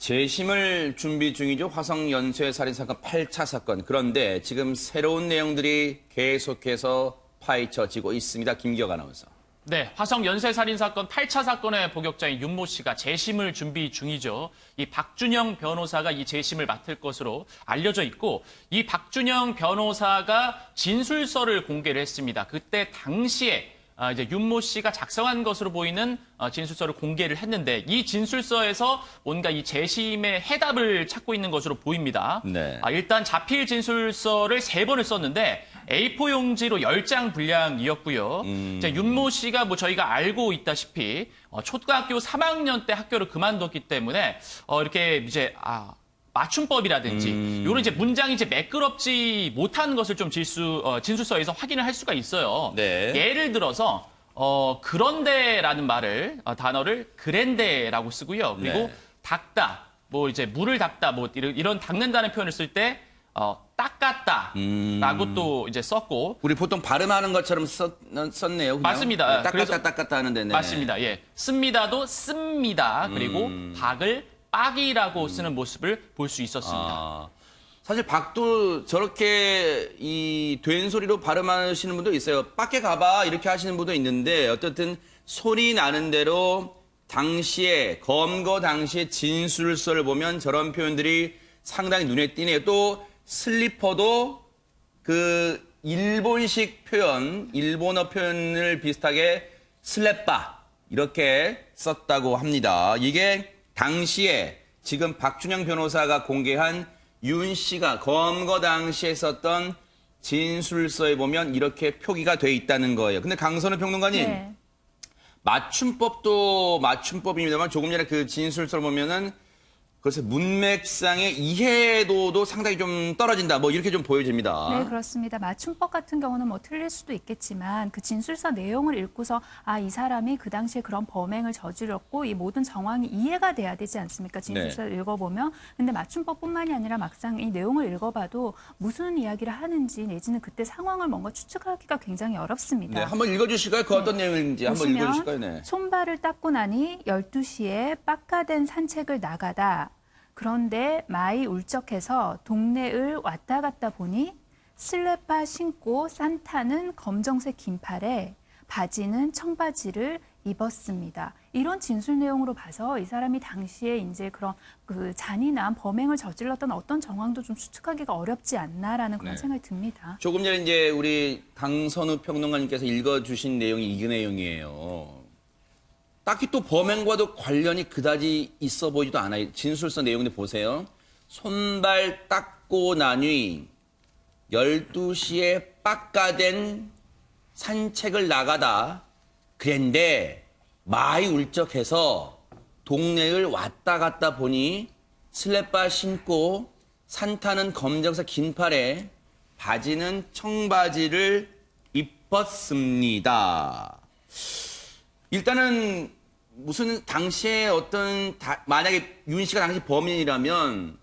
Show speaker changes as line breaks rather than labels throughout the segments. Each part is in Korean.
재심을 준비 중이죠. 화성 연쇄 살인 사건 8차 사건. 그런데 지금 새로운 내용들이 계속해서 파헤쳐지고 있습니다. 김기혁 아나운서.
네, 화성 연쇄살인 사건 8차 사건의 복역자인 윤모 씨가 재심을 준비 중이죠. 이 박준영 변호사가 이 재심을 맡을 것으로 알려져 있고, 이 박준영 변호사가 진술서를 공개를 했습니다. 그때 당시에 이제 윤모 씨가 작성한 것으로 보이는 진술서를 공개를 했는데, 이 진술서에서 뭔가 이 재심의 해답을 찾고 있는 것으로 보입니다.
네.
일단 자필 진술서를 3번을 썼는데 A4 용지로 10장 분량이었고요. 이제 윤모 씨가 뭐 저희가 알고 있다시피 초등학교 3학년 때 학교를 그만뒀기 때문에 이렇게 이제 맞춤법이라든지 이런 이제 문장이 이제 매끄럽지 못한 것을 좀 진술서에서 확인을 할 수가 있어요.
네.
예를 들어서 그런데라는 단어를 그랜데라고 쓰고요. 그리고
네.
닦다, 뭐 이제 물을 닦다, 뭐 이런 닦는다는 표현을 쓸 때 닦았다라고 또 이제 썼고.
우리 보통 발음하는 것처럼 썼네요. 그냥.
맞습니다.
네,
그래서
닦았다 하는데. 네.
맞습니다. 예, 씁니다도 씁니다. 그리고 박을 빡이라고 쓰는 모습을 볼 수 있었습니다.
사실 박도 저렇게 이 된소리로 발음하시는 분도 있어요. 빡게 가봐 이렇게 하시는 분도 있는데 어쨌든 소리 나는 대로 당시에 검거 당시에 진술서를 보면 저런 표현들이 상당히 눈에 띄네요. 또 슬리퍼도 그 일본식 표현, 일본어 표현을 비슷하게 슬레빠 이렇게 썼다고 합니다. 이게 당시에 지금 박준영 변호사가 공개한 윤 씨가 검거 당시에 썼던 진술서에 보면 이렇게 표기가 돼 있다는 거예요. 근데 강선우 평론가님,
네.
맞춤법도 맞춤법입니다만 조금 전에 그 진술서를 보면은 그래서 문맥상의 이해도도 상당히 좀 떨어진다. 뭐 이렇게 좀 보여집니다.
네, 그렇습니다. 맞춤법 같은 경우는 뭐 틀릴 수도 있겠지만 그 진술서 내용을 읽고서 이 사람이 그 당시에 그런 범행을 저질렀고 이 모든 정황이 이해가 돼야 되지 않습니까? 진술서를 읽어보면. 근데 맞춤법뿐만이 아니라 막상 이 내용을 읽어봐도 무슨 이야기를 하는지 내지는 그때 상황을 뭔가 추측하기가 굉장히 어렵습니다.
네, 한번 읽어주실까요? 그 어떤 내용인지 한번 읽어주실까요? 네.
손발을 닦고 나니 12시에 빡가된 산책을 나가다. 그런데 마이 울적해서 동네를 왔다 갔다 보니 슬레파 신고 산타는 검정색 긴팔에 바지는 청바지를 입었습니다. 이런 진술 내용으로 봐서 이 사람이 당시에 이제 그런 그 잔인한 범행을 저질렀던 어떤 정황도 좀 추측하기가 어렵지 않나라는 그런 생각이 듭니다.
조금 전에 이제 우리 강선우 평론가님께서 읽어주신 내용이 이 내용이에요. 딱히 또 범행과도 관련이 그다지 있어 보이지도 않아요. 진술서 내용을 보세요. 손발 닦고 나니 12시에 빡가된 산책을 나가다 그랬는데 마이 울적해서 동네를 왔다 갔다 보니 슬레빠 신고 산타는 검정색 긴팔에 바지는 청바지를 입었습니다. 일단은 무슨 당시에 만약에 윤 씨가 당시 범인이라면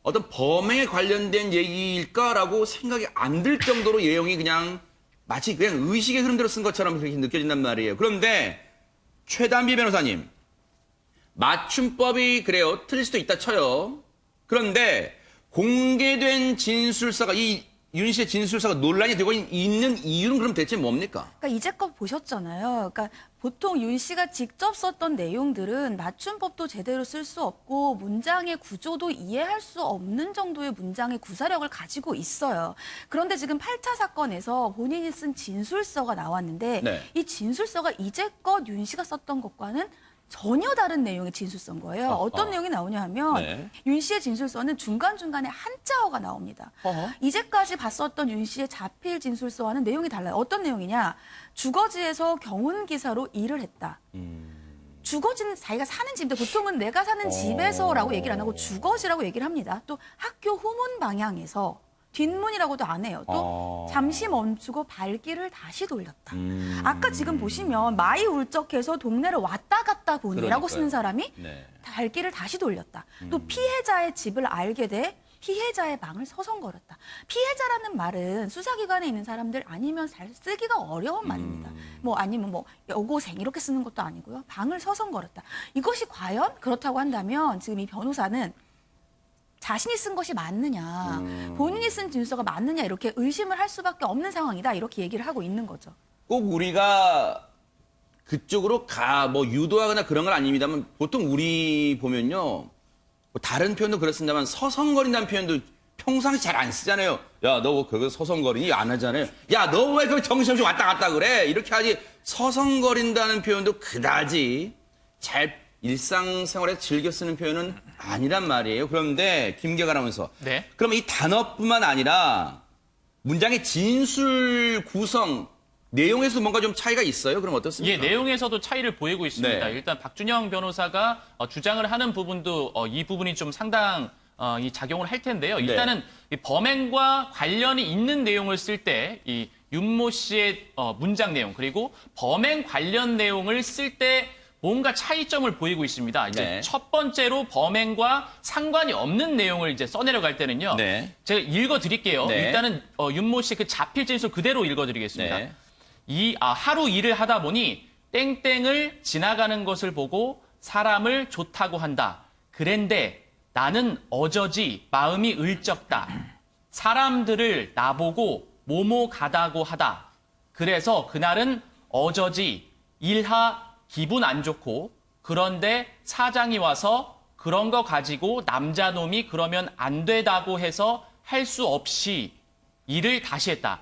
어떤 범행에 관련된 얘기일까라고 생각이 안 들 정도로 내용이 그냥 마치 그냥 의식의 흐름대로 쓴 것처럼 그렇게 느껴진단 말이에요. 그런데 최단비 변호사님, 맞춤법이 그래요. 틀릴 수도 있다 쳐요. 그런데 공개된 진술서가 윤 씨의 진술서가 논란이 되고 있는 이유는 그럼 대체 뭡니까?
그러니까 이제껏 보셨잖아요. 그러니까 보통 윤 씨가 직접 썼던 내용들은 맞춤법도 제대로 쓸 수 없고 문장의 구조도 이해할 수 없는 정도의 문장의 구사력을 가지고 있어요. 그런데 지금 8차 사건에서 본인이 쓴 진술서가 나왔는데
네.
이 진술서가 이제껏 윤 씨가 썼던 것과는 전혀 다른 내용의 진술서인 거예요. 어떤 내용이 나오냐 하면
네.
윤 씨의 진술서는 중간중간에 한자어가 나옵니다. 이제까지 봤었던 윤 씨의 자필 진술서와는 내용이 달라요. 어떤 내용이냐. 주거지에서 경운기사로 일을 했다. 주거지는 자기가 사는 집인데 보통은 내가 사는 집에서라고 얘기를 안 하고 주거지라고 얘기를 합니다. 또 학교 후문 방향에서 뒷문이라고도 안 해요. 또 잠시 멈추고 발길을 다시 돌렸다. 아까 지금 보시면 마이 울적해서 동네를 왔다 갔다 보니라고
그러니까요.
쓰는 사람이
네.
발길을 다시 돌렸다. 또 피해자의 집을 알게 돼 피해자의 방을 서성거렸다. 피해자라는 말은 수사기관에 있는 사람들 아니면 잘 쓰기가 어려운 말입니다. 뭐 아니면 뭐 여고생 이렇게 쓰는 것도 아니고요. 방을 서성거렸다. 이것이 과연 그렇다고 한다면 지금 이 변호사는 자신이 쓴 것이 맞느냐, 본인이 쓴 진술서가 맞느냐 이렇게 의심을 할 수밖에 없는 상황이다. 이렇게 얘기를 하고 있는 거죠.
꼭 우리가 그쪽으로 뭐 유도하거나 그런 건 아닙니다만 보통 우리 보면요. 뭐 다른 표현도 그렇습니다만 서성거린다는 표현도 평상시 잘 안 쓰잖아요. 야, 너 그거 서성거리니? 안 하잖아요. 야, 너 왜 그 정신없이 왔다 갔다 그래? 이렇게 하지. 서성거린다는 표현도 그다지 잘 일상생활에 즐겨 쓰는 표현은 아니란 말이에요. 그런데 김계가 아나운서.
네.
그럼 이 단어뿐만 아니라 문장의 진술 구성 내용에서 뭔가 좀 차이가 있어요? 그럼 어떻습니까?
예, 내용에서도 차이를 보이고 있습니다.
네.
일단 박준영 변호사가 주장을 하는 부분도 이 부분이 좀 상당 이 작용을 할 텐데요. 일단은 이 범행과 관련이 있는 내용을 쓸 때 이 윤모 씨의 문장 내용 그리고 범행 관련 내용을 쓸 때 뭔가 차이점을 보이고 있습니다. 이제
네.
첫 번째로 범행과 상관이 없는 내용을 이제 써내려갈 때는요.
네.
제가 읽어드릴게요.
네.
일단은 윤모 씨 그 자필 진술 그대로 읽어드리겠습니다.
네.
하루 일을 하다 보니 땡땡을 지나가는 것을 보고 사람을 좋다고 한다. 그랜데 나는 어저지 마음이 을적다. 사람들을 나보고 뭐뭐 가다고 하다. 그래서 그날은 어저지 일하 기분 안 좋고 그런데 사장이 와서 그런 거 가지고 남자놈이 그러면 안 되다고 해서 할 수 없이 일을 다시 했다.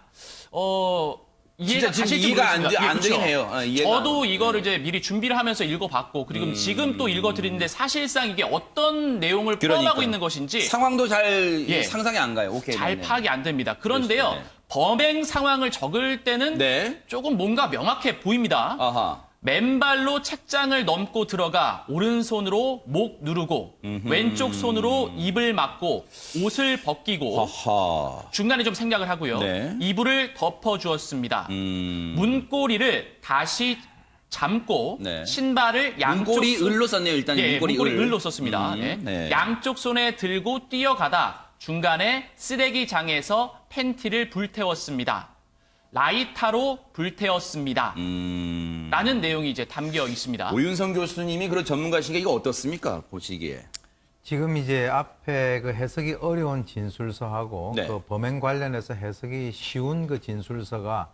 이해가
진짜
가실지
이해가
모르겠습니다.
안 되긴 해요. 이해가
저도
안-
이거를 이제 미리 준비를 하면서 읽어봤고 그리고 지금 또 읽어드리는데 사실상 이게 어떤 내용을 포함하고
그러니까.
있는 것인지
상황도 잘
예.
상상이 안 가요. 오케이.
잘
네네.
파악이 안 됩니다. 그런데요,
그렇습니다. 네.
범행 상황을 적을 때는
네.
조금 뭔가 명확해 보입니다.
아하.
맨발로 책장을 넘고 들어가 오른손으로 목 누르고 왼쪽 손으로 입을 막고 옷을 벗기고
아하.
중간에 좀 생략을 하고요.
네.
이불을 덮어주었습니다. 문고리를 다시 잠고
네.
신발을 양쪽
문고리 을로 썼네요. 일단
예,
문고리
문고리
을.
을로 썼습니다. 예.
네.
양쪽 손에 들고 뛰어가다 중간에 쓰레기장에서 팬티를 불태웠습니다. 라이터로 불태웠습니다. 라는 내용이 이제 담겨 있습니다.
오윤성 교수님이 그런 전문가시니까 이거 어떻습니까? 보시기에.
지금 이제 앞에 그 해석이 어려운 진술서하고
네.
그 범행 관련해서 해석이 쉬운 그 진술서가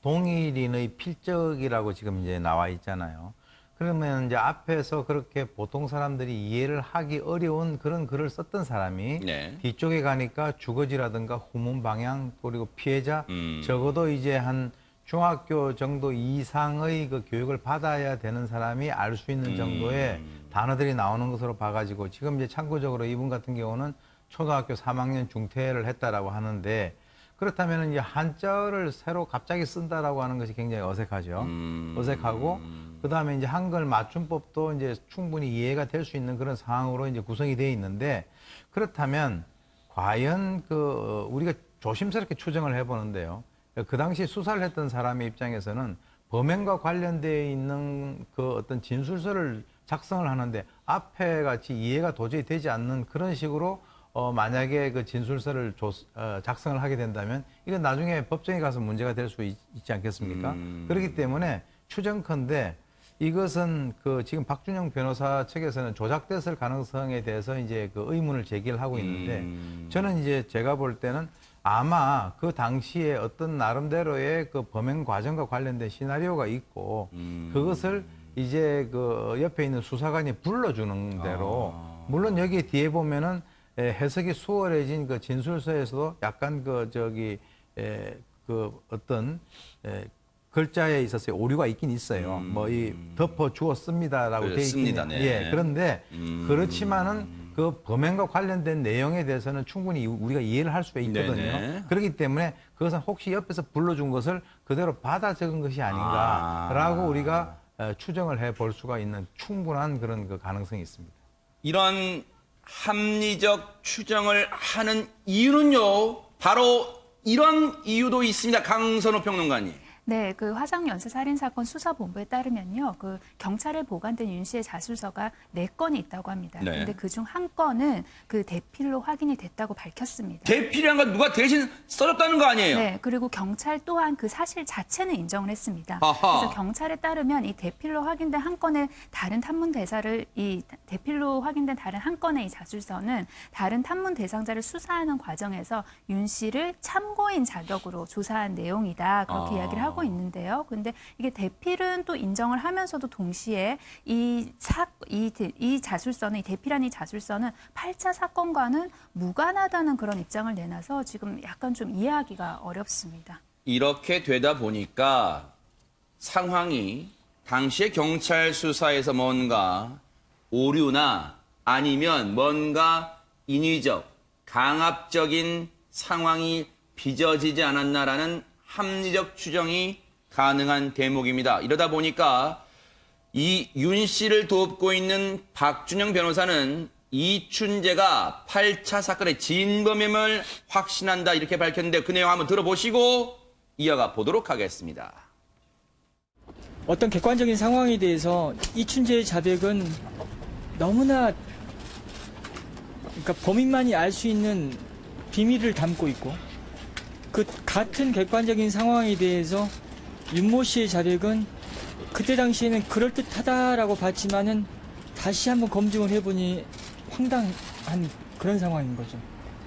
동일인의 필적이라고 지금 이제 나와 있잖아요. 그러면 이제 앞에서 그렇게 보통 사람들이 이해를 하기 어려운 그런 글을 썼던 사람이
네.
뒤쪽에 가니까 주거지라든가 후문 방향 그리고 피해자 적어도 이제 한 중학교 정도 이상의 그 교육을 받아야 되는 사람이 알 수 있는 정도의 단어들이 나오는 것으로 봐가지고 지금 이제 참고적으로 이분 같은 경우는 초등학교 3학년 중퇴를 했다라고 하는데 그렇다면 이제 한자어를 새로 갑자기 쓴다라고 하는 것이 굉장히 어색하죠. 어색하고 그다음에 이제 한글 맞춤법도 이제 충분히 이해가 될 수 있는 그런 상황으로 이제 구성이 되어 있는데 그렇다면 과연 그 우리가 조심스럽게 추정을 해보는데요. 그 당시 수사를 했던 사람의 입장에서는 범행과 관련되어 있는 그 어떤 진술서를 작성을 하는데 앞에 같이 이해가 도저히 되지 않는 그런 식으로 만약에 그 진술서를 작성을 하게 된다면 이건 나중에 법정에 가서 문제가 될 수 있지 않겠습니까? 그렇기 때문에 추정컨대 이것은 그 지금 박준영 변호사 측에서는 조작됐을 가능성에 대해서 이제 그 의문을 제기를 하고 있는데 저는 이제 제가 볼 때는 아마 그 당시에 어떤 나름대로의 그 범행 과정과 관련된 시나리오가 있고 그것을 이제 그 옆에 있는 수사관이 불러주는 대로 물론 여기 뒤에 보면은 해석이 수월해진 그 진술서에서도 약간 그 그 어떤 글자에 있어서 오류가 있긴 있어요. 뭐 이 덮어 주었습니다라고 돼 있긴
습니다.
해요.
네.
예. 그런데 그렇지만은 그 범행과 관련된 내용에 대해서는 충분히 우리가 이해를 할 수가 있거든요.
네네.
그렇기 때문에 그것은 혹시 옆에서 불러준 것을 그대로 받아 적은 것이 아닌가라고 우리가 추정을 해볼 수가 있는 충분한 그런 그 가능성이 있습니다.
이런 합리적 추정을 하는 이유는요. 바로 이런 이유도 있습니다. 강선호 평론가님.
네, 그 화성 연쇄 살인 사건 수사본부에 따르면요, 그 경찰에 보관된 윤 씨의 자술서가 4건이 있다고 합니다.
네.
그런데 그중 한 건은 그 대필로 확인이 됐다고 밝혔습니다.
대필이란 건 누가 대신 써줬다는 거 아니에요?
네, 그리고 경찰 또한 그 사실 자체는 인정을 했습니다.
아하.
그래서 경찰에 따르면 이 대필로 확인된 한 건의 다른 탐문 대사를 이 대필로 확인된 다른 한 건의 이 자술서는 다른 탐문 대상자를 수사하는 과정에서 윤 씨를 참고인 자격으로 조사한 내용이다. 그렇게 이야기를 하고 있는데요. 근데 이게 대필은 또 인정을 하면서도 동시에 이 자술서는 이 대필한 이 자술서는 8차 사건과는 무관하다는 그런 입장을 내놔서 지금 약간 좀 이해하기가 어렵습니다.
이렇게 되다 보니까 상황이 당시에 경찰 수사에서 뭔가 오류나 아니면 뭔가 인위적, 강압적인 상황이 빚어지지 않았나라는 합리적 추정이 가능한 대목입니다. 이러다 보니까 이 윤 씨를 돕고 있는 박준영 변호사는 이춘재가 8차 사건의 진범임을 확신한다 이렇게 밝혔는데 그 내용 한번 들어보시고 이어가 보도록 하겠습니다.
어떤 객관적인 상황에 대해서 이춘재의 자백은 너무나 그러니까 범인만이 알 수 있는 비밀을 담고 있고 그 같은 객관적인 상황에 대해서 윤모 씨의 자백은 그때 당시에는 그럴듯하다라고 봤지만은 다시 한번 검증을 해보니 황당한 그런 상황인 거죠.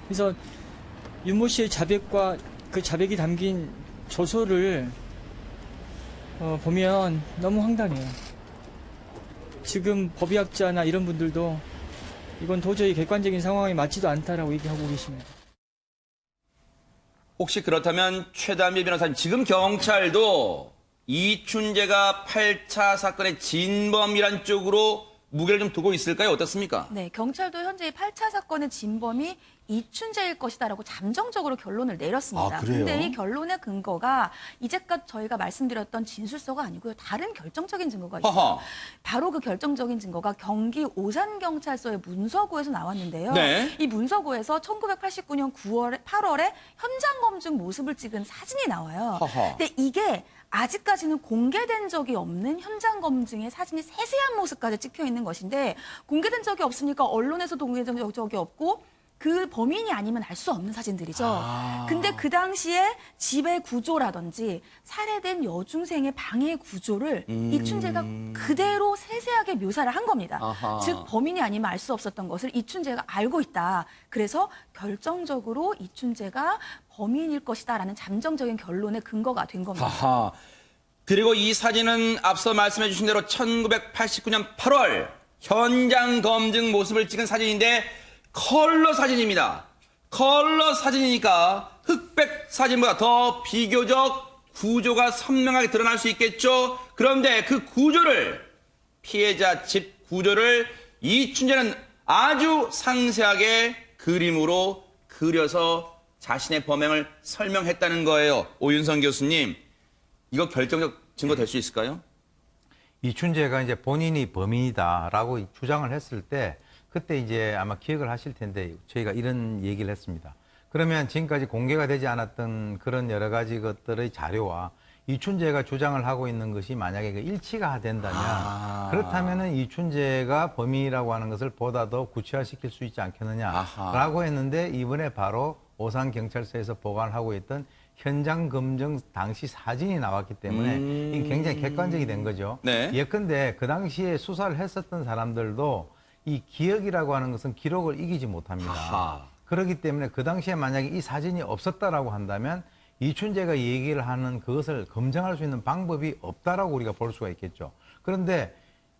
그래서 윤모 씨의 자백과 그 자백이 담긴 조서를 보면 너무 황당해요. 지금 법의학자나 이런 분들도 이건 도저히 객관적인 상황에 맞지도 않다라고 얘기하고 계십니다.
혹시 그렇다면 최단일 변호사님, 지금 경찰도 이춘재가 8차 사건의 진범이란 쪽으로 무게를 좀 두고 있을까요? 어떻습니까?
네, 경찰도 현재 이 8차 사건의 진범이 이춘재일 것이다라고 잠정적으로 결론을 내렸습니다.
아, 그래요?
근데 이 결론의 근거가 이제껏 저희가 말씀드렸던 진술서가 아니고요. 다른 결정적인 증거가 있어요.
허허.
바로 그 결정적인 증거가 경기 오산경찰서의 문서고에서 나왔는데요.
네.
이 문서고에서 1989년 8월에 현장 검증 모습을 찍은 사진이 나와요.
허허.
근데 이게 아직까지는 공개된 적이 없는 현장 검증의 사진이 세세한 모습까지 찍혀 있는 것인데 공개된 적이 없으니까 언론에서도 공개된 적이 없고 그 범인이 아니면 알 수 없는 사진들이죠. 근데 그 당시에 집의 구조라든지 살해된 여중생의 방의 구조를 이춘재가 그대로 세세하게 묘사를 한 겁니다.
아하.
즉 범인이 아니면 알 수 없었던 것을 이춘재가 알고 있다. 그래서 결정적으로 이춘재가 범인일 것이다라는 잠정적인 결론의 근거가 된 겁니다.
하하. 그리고 이 사진은 앞서 말씀해 주신 대로 1989년 8월 현장 검증 모습을 찍은 사진인데 컬러 사진입니다. 컬러 사진이니까 흑백 사진보다 더 비교적 구조가 선명하게 드러날 수 있겠죠. 그런데 그 구조를, 피해자 집 구조를 이춘재는 아주 상세하게 그림으로 그려서 자신의 범행을 설명했다는 거예요. 오윤성 교수님, 이거 결정적 증거 될 수 있을까요?
이춘재가 이제 본인이 범인이다라고 주장을 했을 때 그때 이제 아마 기억을 하실 텐데 저희가 이런 얘기를 했습니다. 그러면 지금까지 공개가 되지 않았던 그런 여러 가지 것들의 자료와 이춘재가 주장을 하고 있는 것이 만약에 그 일치가 된다면 그렇다면은 이춘재가 범인이라고 하는 것을 보다 더 구체화시킬 수 있지 않겠느냐라고 했는데 이번에 바로 오산경찰서에서 보관하고 있던 현장 검증 당시 사진이 나왔기 때문에 이게 굉장히 객관적이 된 거죠.
네.
예컨대 그 당시에 수사를 했었던 사람들도 이 기억이라고 하는 것은 기록을 이기지 못합니다.
아하.
그렇기 때문에 그 당시에 만약에 이 사진이 없었다라고 한다면 이춘재가 얘기를 하는 그것을 검증할 수 있는 방법이 없다라고 우리가 볼 수가 있겠죠. 그런데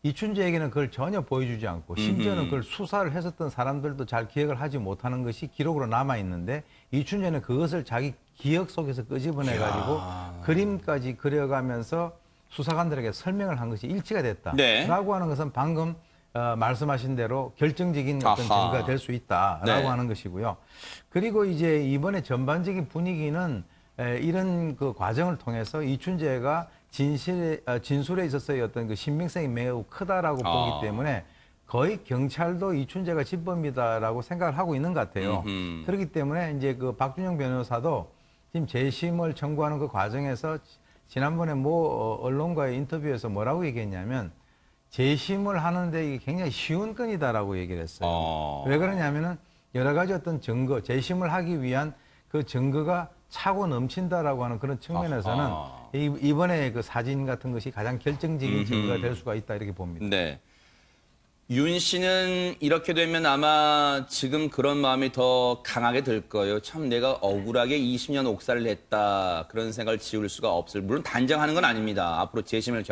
이춘재에게는 그걸 전혀 보여주지 않고 심지어는 그걸 수사를 했었던 사람들도 잘 기억을 하지 못하는 것이 기록으로 남아 있는데 이춘재는 그것을 자기 기억 속에서 끄집어내가지고 그림까지 그려가면서 수사관들에게 설명을 한 것이 일치가 됐다라고
네.
하는 것은 방금 말씀하신 대로 결정적인 어떤
아하.
증거가 될 수 있다라고
네.
하는 것이고요. 그리고 이제 이번에 전반적인 분위기는 이런 그 과정을 통해서 이춘재가 진술에 있어서의 어떤 그 신빙성이 매우 크다라고 보기 때문에 거의 경찰도 이춘재가 진범이다라고 생각을 하고 있는 것 같아요. 그렇기 때문에 이제 그 박준영 변호사도 지금 재심을 청구하는 그 과정에서 지난번에 언론과의 인터뷰에서 뭐라고 얘기했냐면 재심을 하는데 이게 굉장히 쉬운 건이다라고 얘기를 했어요. 왜 그러냐면은 여러 가지 어떤 증거, 재심을 하기 위한 그 증거가 차고 넘친다라고 하는 그런 측면에서는 이번에 그 사진 같은 것이 가장 결정적인 증거가 될 수가 있다 이렇게 봅니다.
네. 윤 씨는 이렇게 되면 아마 지금 그런 마음이 더 강하게 들 거예요. 참 내가 억울하게 20년 옥살을 했다. 그런 생각을 지울 수가 없을. 물론 단정하는 건 아닙니다. 앞으로 재심을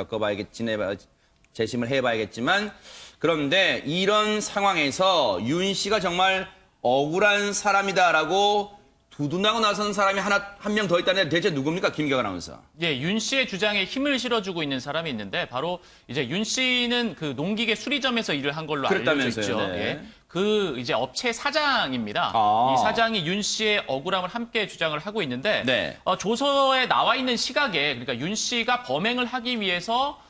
재심을 해봐야겠지만 그런데 이런 상황에서 윤 씨가 정말 억울한 사람이다라고 두둔하고 나선 사람이 한 명 더 있다는데 대체 누굽니까? 김기화 아나운서.
예, 윤 씨의 주장에 힘을 실어주고 있는 사람이 있는데 바로 이제 윤 씨는 그 농기계 수리점에서 일을 한 걸로 알려져
그랬다면서요,
있죠.
네.
예. 그 이제 업체 사장입니다. 이 사장이 윤 씨의 억울함을 함께 주장을 하고 있는데
네.
조서에 나와 있는 시각에 그러니까 윤 씨가 범행을 하기 위해서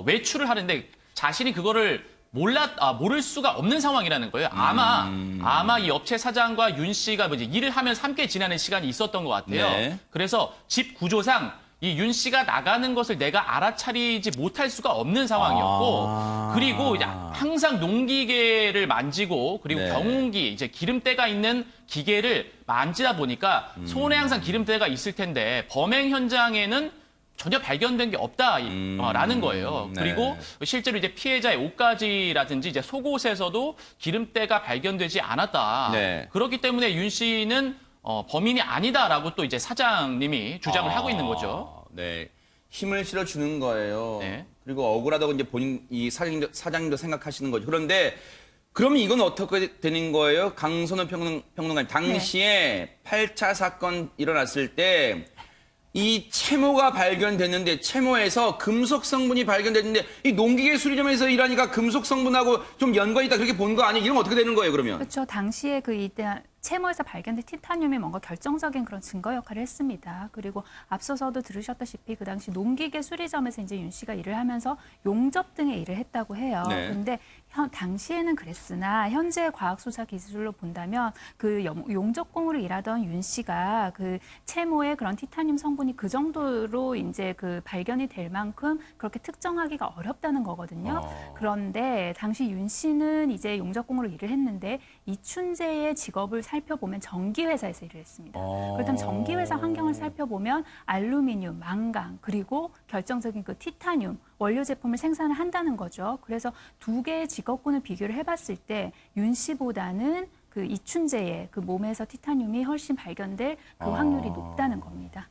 외출을 하는데 자신이 그거를 모를 수가 없는 상황이라는 거예요. 아마 이 업체 사장과 윤 씨가 이제 일을 하면서 함께 지내는 시간이 있었던 것 같아요.
네.
그래서 집 구조상 이 윤 씨가 나가는 것을 내가 알아차리지 못할 수가 없는 상황이었고, 그리고 이제 항상 농기계를 만지고, 그리고
네.
경운기, 이제 기름때가 있는 기계를 만지다 보니까 손에 항상 기름때가 있을 텐데, 범행 현장에는 전혀 발견된 게 없다라는 거예요.
네.
그리고 실제로 이제 피해자의 옷가지라든지 이제 속옷에서도 기름때가 발견되지 않았다.
네.
그렇기 때문에 윤 씨는 범인이 아니다라고 또 이제 사장님이 주장을 하고 있는 거죠.
네. 힘을 실어주는 거예요.
네.
그리고 억울하다고 이제 이 사장님도 생각하시는 거죠. 그런데 그러면 이건 어떻게 되는 거예요? 강선우 평론가님. 당시에 8차 사건 일어났을 때 이 채모가 발견됐는데 채모에서 금속 성분이 발견됐는데 이 농기계 수리점에서 일하니까 금속 성분하고 좀 연관이 있다 그렇게 본 거 아니에요? 이러면 어떻게 되는 거예요, 그러면?
그렇죠. 당시에 이때 채모에서 발견된 티타늄이 뭔가 결정적인 그런 증거 역할을 했습니다. 그리고 앞서서도 들으셨다시피 그 당시 농기계 수리점에서 이제 윤 씨가 일을 하면서 용접 등의 일을 했다고 해요.
네.
근데 당시에는 그랬으나 현재 과학 수사 기술로 본다면 그 용접공으로 일하던 윤 씨가 그 채모의 그런 티타늄 성분이 그 정도로 이제 그 발견이 될 만큼 그렇게 특정하기가 어렵다는 거거든요. 그런데 당시 윤 씨는 이제 용접공으로 일을 했는데 이춘재의 직업을 살펴보면 전기회사에서 일을 했습니다. 그렇다면 전기회사 환경을 살펴보면 알루미늄, 망강, 그리고 결정적인 그 티타늄 원료 제품을 생산을 한다는 거죠. 그래서 두 개의 직업군을 비교를 해봤을 때 윤 씨보다는 그 이춘재의 그 몸에서 티타늄이 훨씬 발견될 그 확률이 높다는 겁니다.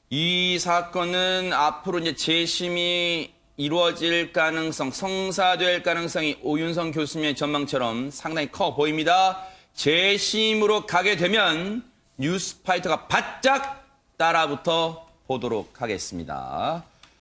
이 사건은 앞으로 이제 재심이 이루어질 가능성, 성사될 가능성이 오윤성 교수님의 전망처럼 상당히 커 보입니다. 재심으로 가게 되면 뉴스파이터가 바짝 따라붙어 보도록 하겠습니다.